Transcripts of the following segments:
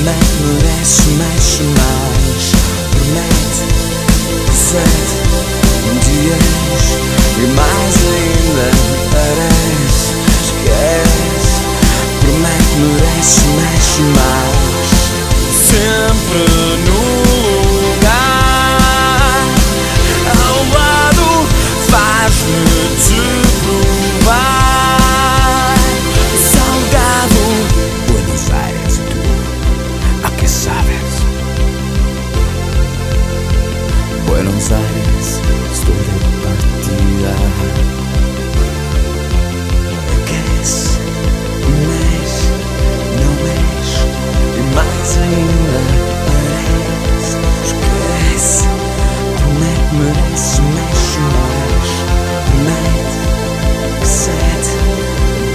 Promete, merece, mexe mais. Promete, sete dias e mais ainda parece. Esquece. Promete, merece, mexe mais. Sempre no lugar ao lado, faz-me te provar. Salgado, Buenos Aires, tú, ¿a qué sabes? Buenos Aires, estoy de partida. ¿Qué es? Un mes, no mes, y más ainda parece. Esquece. Promete, merece, mexe mais. Promete, sete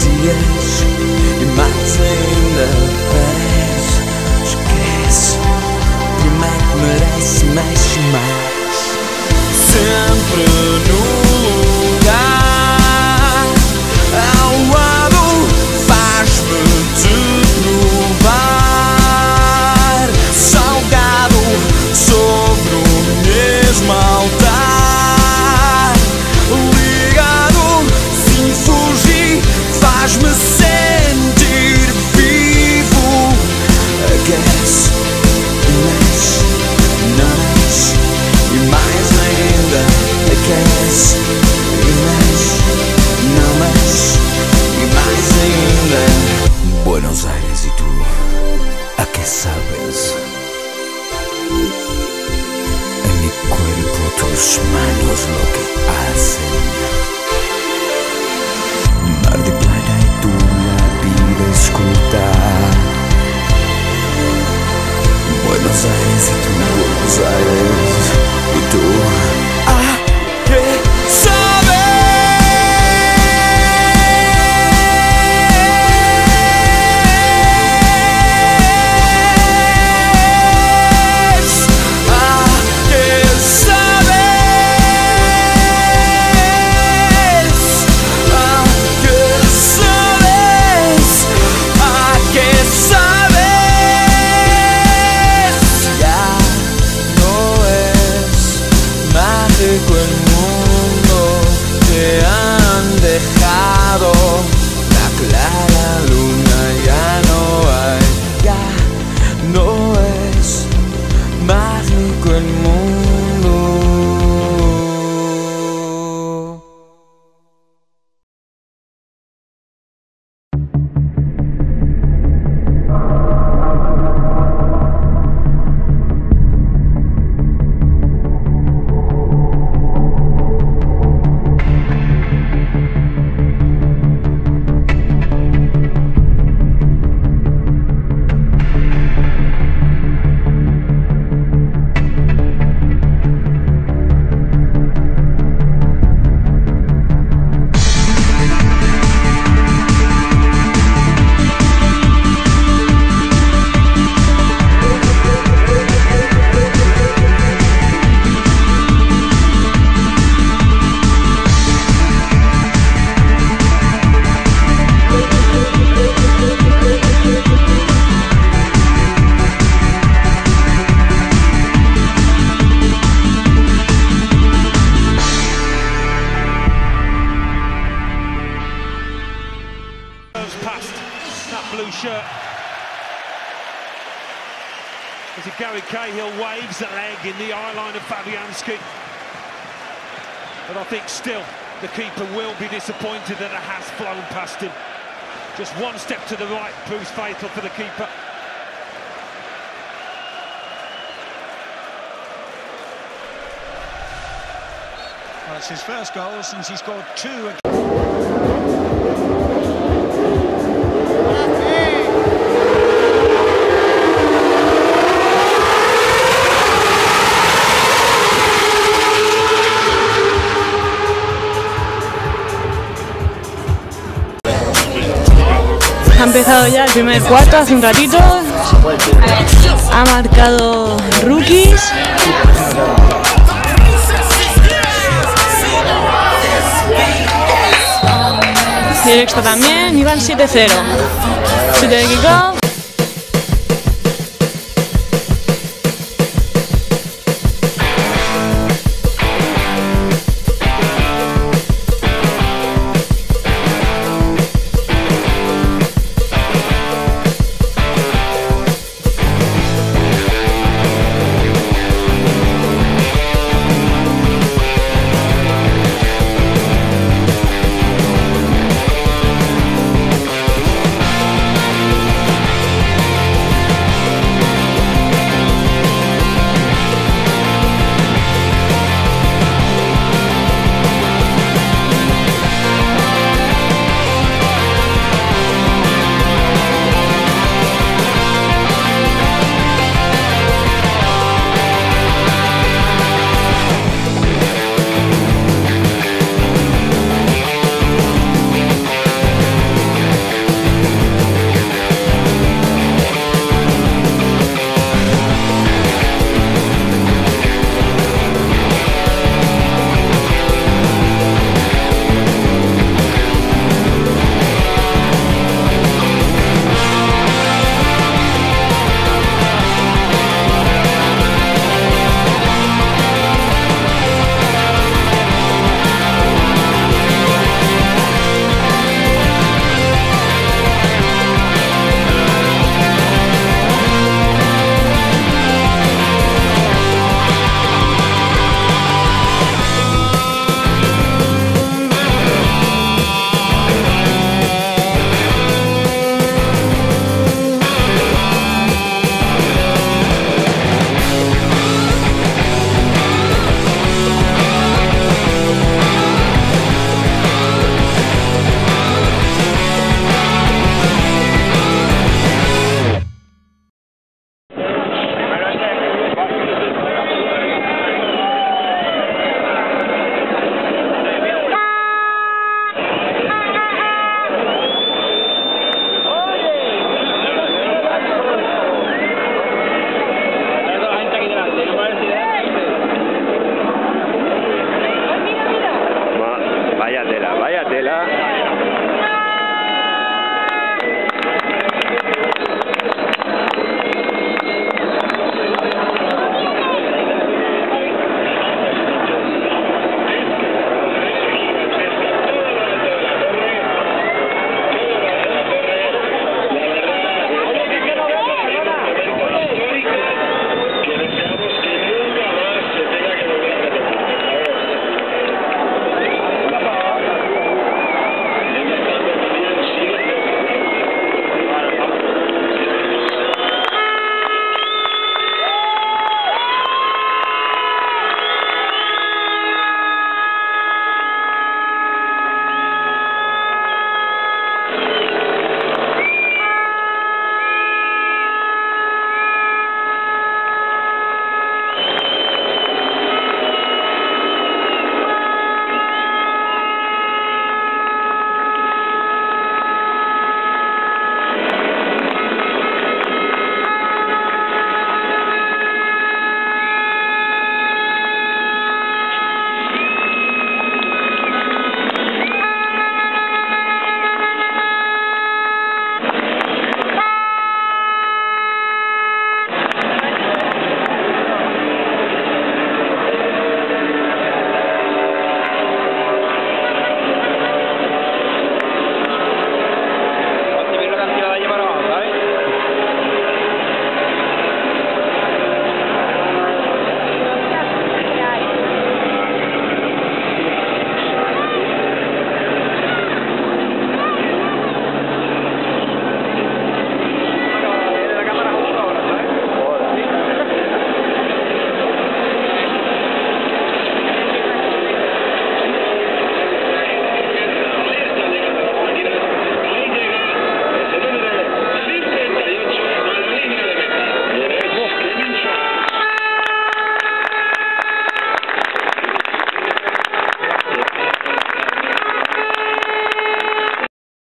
dias e mais ainda parece. Esquece. Promete, merece, mexe mais. Sempre no lugar ao lado, faz-me te provar. Salgado sobre o mesmo altar, ligado sem fugir, faz-me sentir vivo. Aquece, mexe, não mexe, e mais ainda aquece, e mexe, não mexe, e mais ainda. Buenos Aires, y tú, ¿a qué sabes? En mi cuerpo tus manos lo que hacen. Mar de playa y tú la vida escuchar. Buenos Aires y tú, Buenos Aires y tú, ¿a qué sabes? El mundo te han dejado, la clara luna ya no hay, ya no es mágico el mundo. Blue shirt. As Gary Cahill waves the leg in the eye line of Fabianski. But I think still the keeper will be disappointed that it has flown past him. Just one step to the right proves fatal for the keeper. Well, it's his first goal since he scored two. Ha empezado ya el primer cuarto hace un ratito. Ha marcado Rookies. Y el extra también. Y van 7-0. 7 de kickoff.